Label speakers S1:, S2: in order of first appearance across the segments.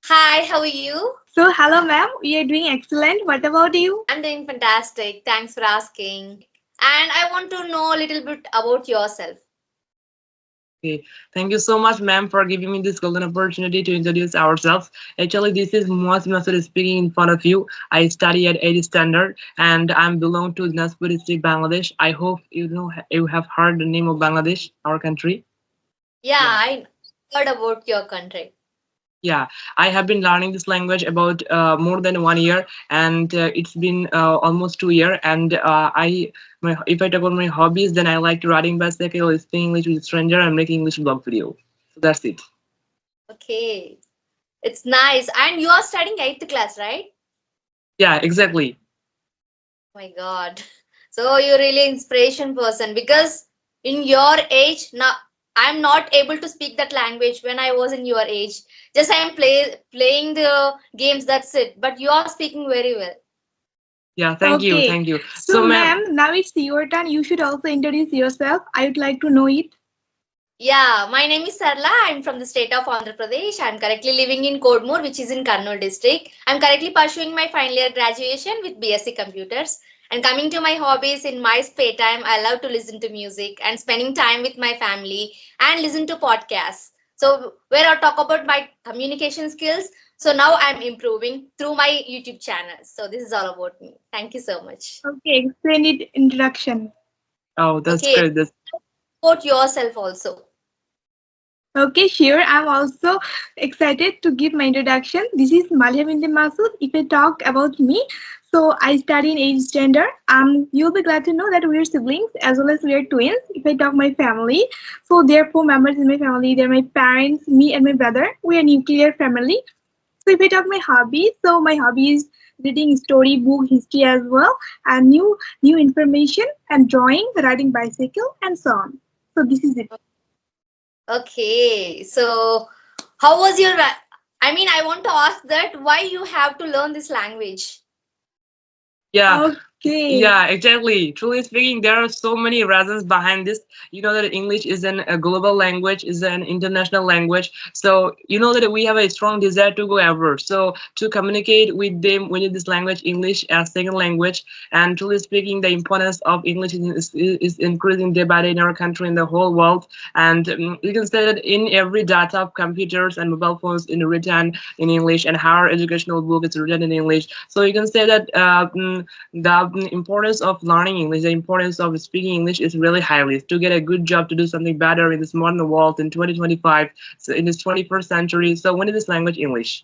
S1: Hi, how are you?
S2: So, hello, ma'am. We are doing excellent. What about you?
S1: I'm doing fantastic. Thanks for asking. And I want to know a little bit about yourself.
S3: Okay, thank you so much, ma'am, for giving me this golden opportunity to introduce ourselves. Actually, this is Muaz Masud speaking in front of you. I study at 8 standard, and I belong to Dinajpur district, Bangladesh. I hope you have heard the name of Bangladesh, our country.
S1: Yeah,
S3: Yeah.
S1: I heard about your country.
S3: Yeah, I have been learning this language about more than 1 year, and it's been almost 2 years. And if I talk about my hobbies, then I like riding bicycle, speaking English with stranger, and making English blog video. So that's it.
S1: Okay, it's nice. And you are studying 8th class, right?
S3: Yeah, exactly.
S1: My God. So you're really inspiration person because in your age now I'm not able to speak that language when I was in your age. Just I am playing the games, that's it. But you are speaking very well.
S3: Yeah, thank you,
S2: Okay.
S3: thank you.
S2: So,
S3: So, ma'am,
S2: ma'am, now it's your turn. You should also introduce yourself. I would like to know it.
S1: Yeah, my name is Sarla. I'm from the state of Andhra Pradesh. I'm currently living in Kodmur, which is in Kurnool district. I'm currently pursuing my final year graduation with BSc Computers. And coming to my hobbies in my spare time, I love to listen to music and spending time with my family and listen to podcasts. So where I talk about my communication skills. So now I'm improving through my YouTube channel. So this is all about me. Thank you so much.
S2: Okay, explain it introduction.
S3: oh, that's
S1: Okay,
S3: great. That's
S1: about yourself also.
S2: Okay, sure. I'm also excited to give my introduction. This is Malia Binte Masood. If I talk about me, so I study in 8th standard. You'll be glad to know that we are siblings as well as we are twins. If I talk my family, so there are 4 members in my family. They're my parents, me, and my brother. We are nuclear family. So if I talk my hobby, so my hobby is reading story book, history as well, and new information and drawing, riding bicycle, and so on. So this is it.
S1: Okay, so how was your? I mean, I want to ask that why you have to learn this language.
S3: yeah.
S2: Okay.
S3: Yeah, exactly. Truly speaking, there are so many reasons behind this. You know that English is a global language, is an international language. So you know that we have a strong desire to go abroad. So to communicate with them, we need this language, English as second language. And truly speaking, the importance of English is increasing day by day in our country, in the whole world. And you can say that in every data of computers and mobile phones in written in English, and higher educational book is written in English. So you can say that. The importance of learning English, the importance of speaking English is really highly to get a good job, to do something better in this modern world in 2025, so in this 21st century. So when is this language English?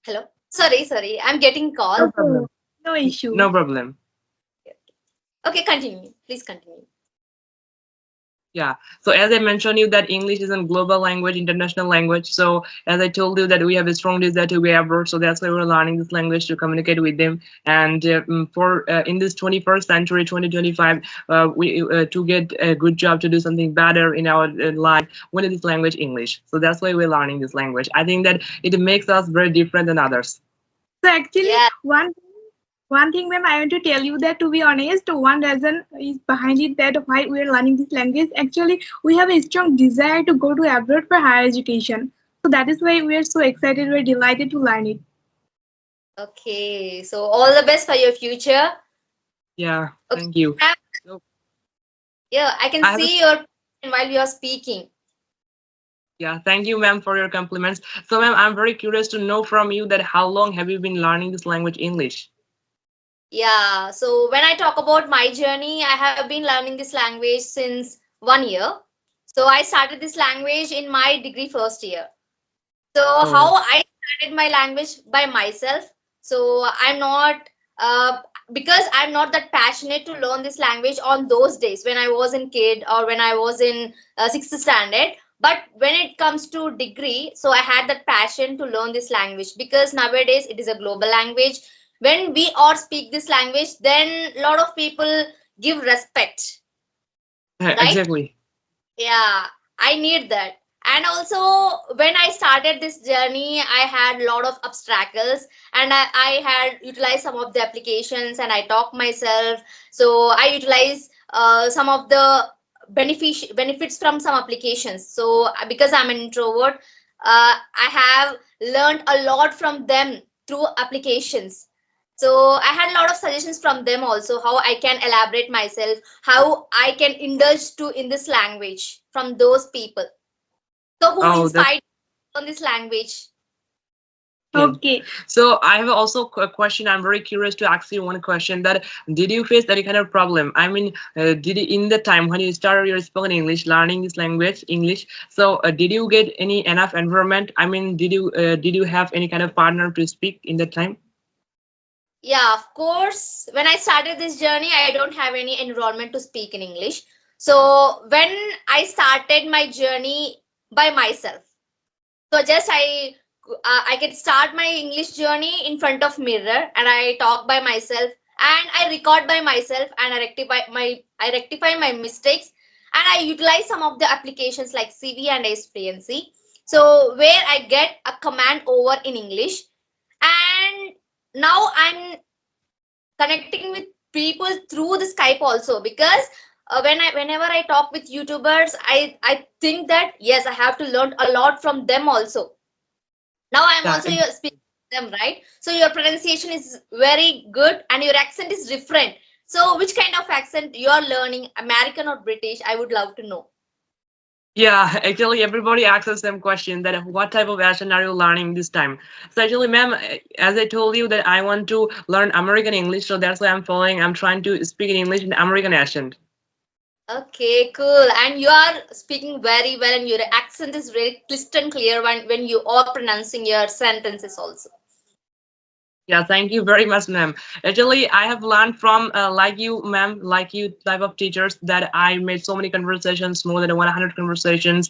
S1: Hello. Sorry. I'm getting
S3: No
S1: call.
S3: problem.
S2: Oh, no issue.
S3: No problem.
S1: Okay, continue. Please continue.
S3: Yeah. So as I mentioned you that English is a global language, international language. So as I told you that we have a strong desire to be abroad, so that's why we're learning this language to communicate with them. And for in this 21st century, 2025, we to get a good job, to do something better in our life, we need this language English. So that's why we're learning this language. I think that it makes us very different than others.
S2: So actually,
S1: Yeah.
S2: one thing, ma'am, I want to tell you that to be honest, one reason is behind it that why we are learning this language. Actually, we have a strong desire to go to abroad for higher education. So that is why we are so excited. We're delighted to learn it.
S1: Okay. So all the best for your future.
S3: Yeah.
S1: Okay.
S3: Thank you.
S1: Ma'am,
S3: So
S1: yeah, I can
S3: I have a
S1: see your while you are speaking.
S3: Yeah, thank you, ma'am, for your compliments. So, ma'am, I'm very curious to know from you that how long have you been learning this language, English?
S1: Yeah. So when I talk about my journey, I have been learning this language since 1 year. So I started this language in my degree first year. So
S3: Oh,
S1: how I started my language by myself. So I'm not because I'm not that passionate to learn this language on those days when I was in kid or when I was in sixth standard. But when it comes to degree, so I had that passion to learn this language because nowadays it is a global language. When we all speak this language, then a lot of people give respect, right?
S3: exactly.
S1: Yeah, I need that. And also, when I started this journey, I had a lot of obstacles and I had utilized some of the applications and I taught myself. So I utilized some of the benefits from some applications. So because I'm an introvert, I have learned a lot from them through applications. So I had a lot of suggestions from them also, how I can elaborate myself, how I can indulge to in this language from those people. So who
S3: Oh, that's
S1: inspired on this language?
S3: okay.
S2: Okay.
S3: So I have also a question. I'm very curious to ask you one question. That did you face any kind of problem? I mean, did you, in the time when you started your spoken English, learning this language, English? So did you get any enough environment? I mean, did you have any kind of partner to speak in that time?
S1: Yeah, of course. When I started this journey, I don't have any enrollment to speak in English. So when I started my journey by myself, so just I can start my English journey in front of mirror, and I talk by myself, and I record by myself, and I rectify my mistakes, and I utilize some of the applications like CV and fluency. So where I get a command over in English, and now I'm connecting with people through the Skype also, because whenever I talk with YouTubers, I think that yes, I have to learn a lot from them also. Now I'm
S3: Yeah,
S1: also speaking to them, right? So your pronunciation is very good and your accent is different. So which kind of accent you are learning, American or British? I would love to know.
S3: yeah, actually, everybody asks us same question that what type of accent are you learning this time? So actually, ma'am, as I told you that I want to learn American English, so that's why I'm trying to speak in English in American accent.
S1: Okay, cool. And you are speaking very well, and your accent is very crystal clear when you are pronouncing your sentences also.
S3: Yeah, thank you very much, ma'am. Actually, I have learned from like you, ma'am, like you type of teachers that I made so many conversations, more than 100 conversations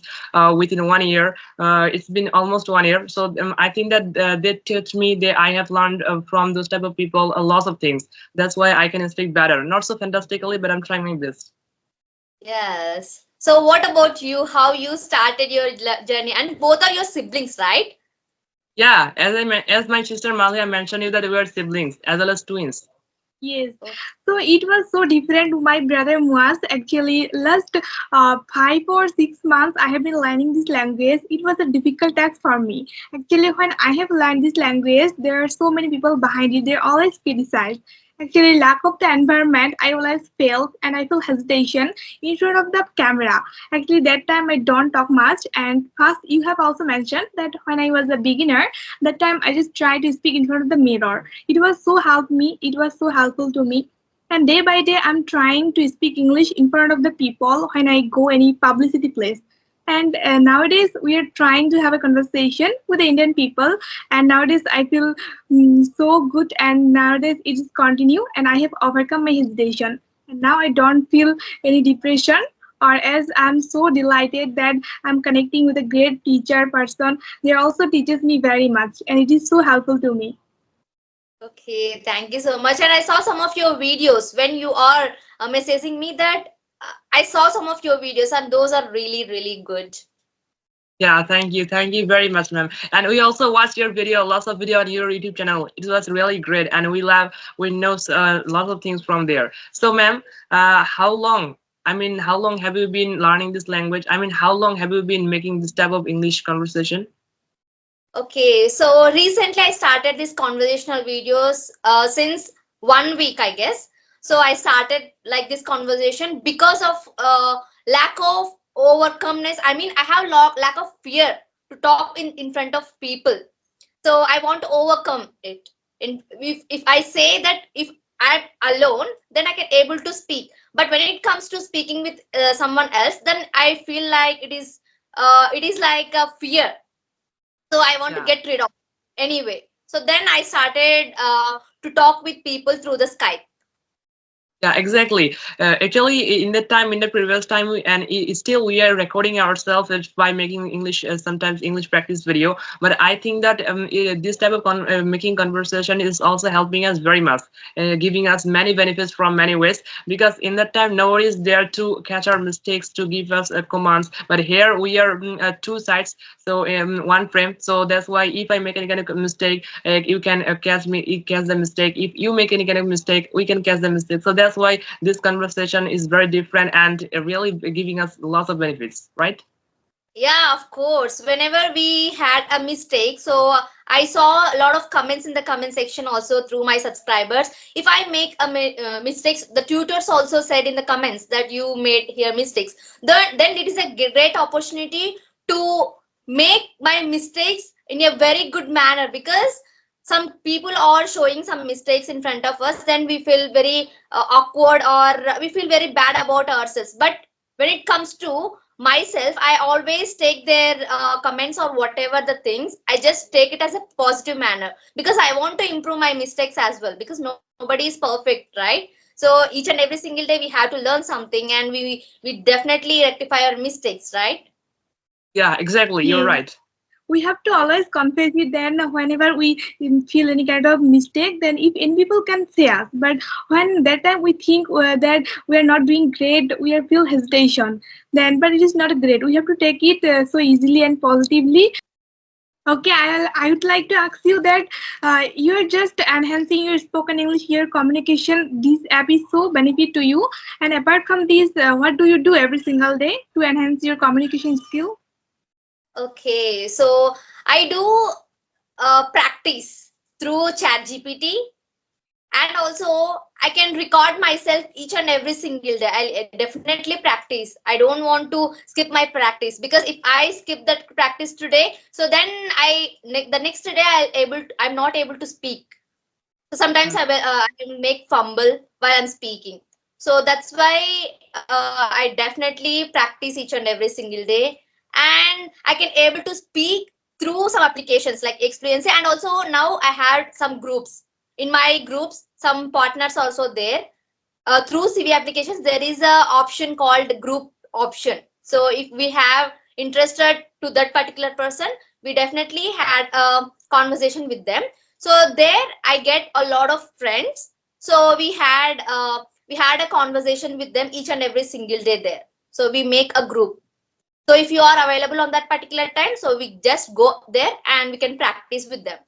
S3: within 1 year. It's been almost 1 year. So I think that they teach me that I have learned from those type of people a lot of things. That's why I can speak better. Not so fantastically, but I'm trying my best.
S1: Yes. So what about you? How you started your journey? And both are your siblings, right?
S3: Yeah, as my sister Malia mentioned you that we are siblings as well as twins.
S2: Yes.
S1: Oh,
S2: So it was so different. My brother was actually last 5 or 6 months I have been learning this language. It was a difficult task for me. Actually, when I have learned this language, there are so many people behind it. They always criticize. Actually, lack of the environment, I always fail and I feel hesitation in front of the camera. Actually, that time I don't talk much. And first, you have also mentioned that when I was a beginner, that time I just tried to speak in front of the mirror. It was so helped me. It was so helpful to me. And day by day, I'm trying to speak English in front of the people when I go any publicity place. And nowadays, we are trying to have a conversation with the Indian people. And nowadays, I feel so good. And nowadays, it is continue. And I have overcome my hesitation. And now I don't feel any depression. Or as I'm so delighted that I'm connecting with a great teacher person. They also teaches me very much, and it is so helpful to me.
S1: okay, thank you so much. And I saw some of your videos when you are messaging me that I saw some of your videos, and those are really, really good.
S3: Yeah, thank you very much, ma'am. And we also watched your video, lots of video on your YouTube channel. It was really great, and we know lots of things from there. So, ma'am, how long? I mean, how long have you been learning this language? I mean, how long have you been making this type of English conversation?
S1: Okay, so recently I started these conversational videos since 1 week, I guess. So I started like this conversation because of lack of overcomeness. I mean, I have lack of fear to talk in front of people. So I want to overcome it. And if I say that if I'm alone, then I can able to speak. But when it comes to speaking with someone else, then I feel like it is like a fear, so I want to
S3: Yeah.
S1: get rid of anyway. So then I started to talk with people through the Skype.
S3: Yeah, exactly. Actually, in that time, in the previous time, and still we are recording ourselves by making English, sometimes English practice video. But I think that this type of making conversation is also helping us very much, giving us many benefits from many ways. Because in that time, nobody is there to catch our mistakes, to give us commands. But here we are two sides, so one frame. So that's why if I make any kind of mistake, you can catch me, catch the mistake. If you make any kind of mistake, we can catch the mistake. So that's that's why this conversation is very different and really giving us lots of benefits, right?
S1: Yeah, of course. Whenever we had a mistake, so I saw a lot of comments in the comment section also through my subscribers. If I make a mistakes, the tutors also said in the comments that you made here mistakes. Then it is a great opportunity to make my mistakes in a very good manner, because some people are showing some mistakes in front of us, then we feel very awkward, or we feel very bad about ourselves. But when it comes to myself, I always take their comments or whatever the things, I just take it as a positive manner, because I want to improve my mistakes as well, because nobody is perfect, right? So each and every single day we have to learn something, and we definitely rectify our mistakes, right?
S3: Yeah, exactly, you're
S2: Yes.
S3: right.
S2: We have to always confess it then whenever we feel any kind of mistake, then if any people can say us, but when that time we think that we are not doing great, we are feel hesitation then, but it is not great, we have to take it so easily and positively. Okay, I would like to ask you that you're just enhancing your spoken English, your communication, this app is so benefit to you, and apart from this, what do you do every single day to enhance your communication skill?
S1: Okay, so I do practice through chat gpt, and also I can record myself each and every single day. I'll definitely practice. I don't want to skip my practice, because if I skip that practice today, so then the next day I'm not able to speak. So sometimes I make fumble while I'm speaking. So that's why I definitely practice each and every single day, and I can able to speak through some applications like Experience. And also now I had some groups. In my groups, some partners also there. Through CV applications, there is a option called group option. So if we have interested to that particular person, we definitely had a conversation with them. So there I get a lot of friends. So we had a conversation with them each and every single day there. So we make a group. So if you are available on that particular time, so we just go there and we can practice with them.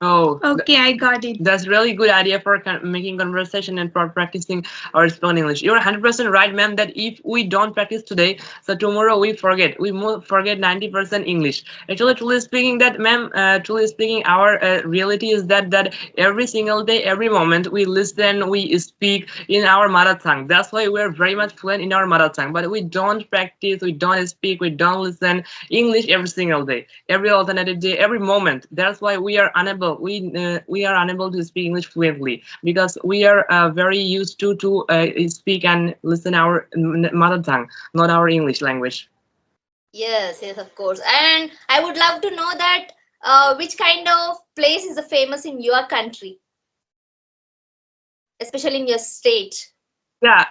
S3: Oh,
S2: Okay, I got it.
S3: that's really good idea for making conversation and for practicing our spoken English. You're 100% right, ma'am, that if we don't practice today, so tomorrow we forget. We forget 90% English. Actually, truly speaking, that ma'am, truly speaking, our reality is that every single day, every moment, we listen, we speak in our mother tongue. That's why we're very much fluent in our mother tongue. But we don't practice, we don't speak, we don't listen English every single day, every alternative day, every moment. That's why we are unable. We are unable to speak English fluently, because we are very used to speak and listen our mother tongue, not our English language.
S1: Yes, yes, of course. And I would love to know that which kind of place is the famous in your country, especially in your state.
S3: Yeah,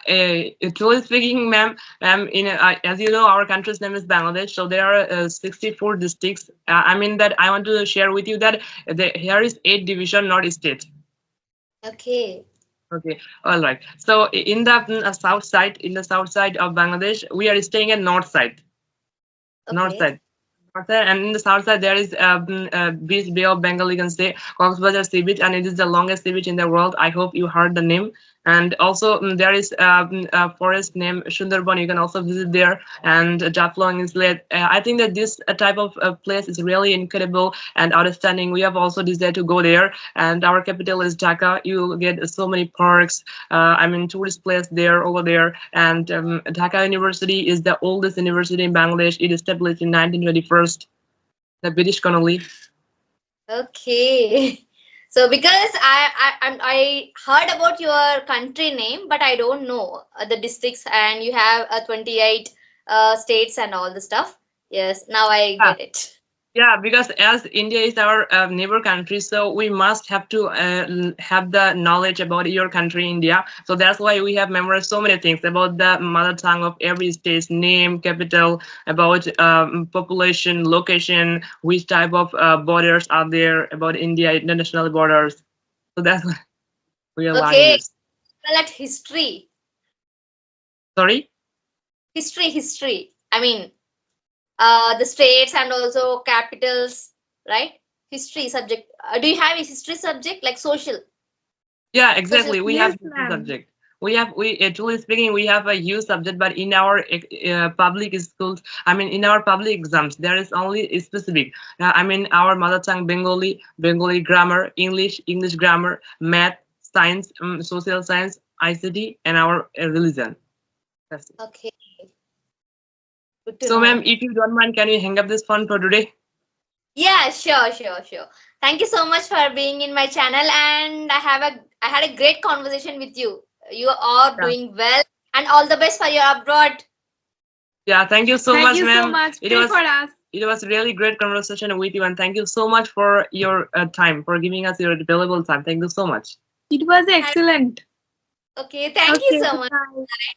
S3: truly speaking, ma'am, as you know, our country's name is Bangladesh, so there are 64 districts. I mean that I want to share with you that here is 8 division, not state.
S1: Okay.
S3: Okay, all right. So in the south side, of Bangladesh, we are staying at north side. North
S1: Okay.
S3: side. And in the south side there is beach, Bay of Bengal, you can say Cox's Sea Beach, and it is the longest sea beach in the world. I hope you heard the name. And also there is a forest named Sundarban. You can also visit there, and Jaflong Islet. I think that this type of place is really incredible and outstanding. We have also decided to go there, and our capital is Dhaka. You'll get so many parks. I mean, tourist place there over there. And Dhaka University is the oldest university in Bangladesh. It established in 1921, the British colony.
S1: Okay. So because I heard about your country name, but I don't know the districts, and you have 28 states and all the stuff. Yes, now I
S3: Yeah,
S1: get it.
S3: yeah, because as India is our neighbor country, so we must have to have the knowledge about your country, India. So that's why we have memorized so many things about the mother tongue of every state's name, capital, about population, location, which type of borders are there about India, international borders. So that's why we are learning
S1: Okay.
S3: this.
S1: Well, at history,
S3: Sorry?
S1: history. I mean, the states and also capitals, right? History subject. Do you have a history subject like social?
S3: Yeah, exactly.
S1: Social
S3: We
S2: Yes,
S3: have the same
S2: ma'am.
S3: subject. We actually speaking, we have a huge subject, but in our public schools, I mean, in our public exams, there is only a specific. I mean, our mother tongue, Bengali grammar, English grammar, math, science, social science, ICT, and our religion. That's it.
S1: Okay, good to
S3: So, ma'am,
S1: know.
S3: if you don't mind, can we hang up this phone for today?
S1: Yeah, sure. Thank you so much for being in my channel, and I had a great conversation with you. You are
S3: Yeah.
S1: doing well, and all the best for your abroad.
S3: Yeah. Thank you so
S2: Thank
S3: much,
S2: you so
S3: ma'am.
S2: much.
S3: It
S2: Pray for
S3: was
S2: us.
S3: it was really great conversation with you, and thank you so much for your time, for giving us your valuable time. Thank you so much.
S2: It was
S1: Have-
S2: excellent.
S1: Okay, thank you
S2: Okay,
S1: so much.
S2: goodbye.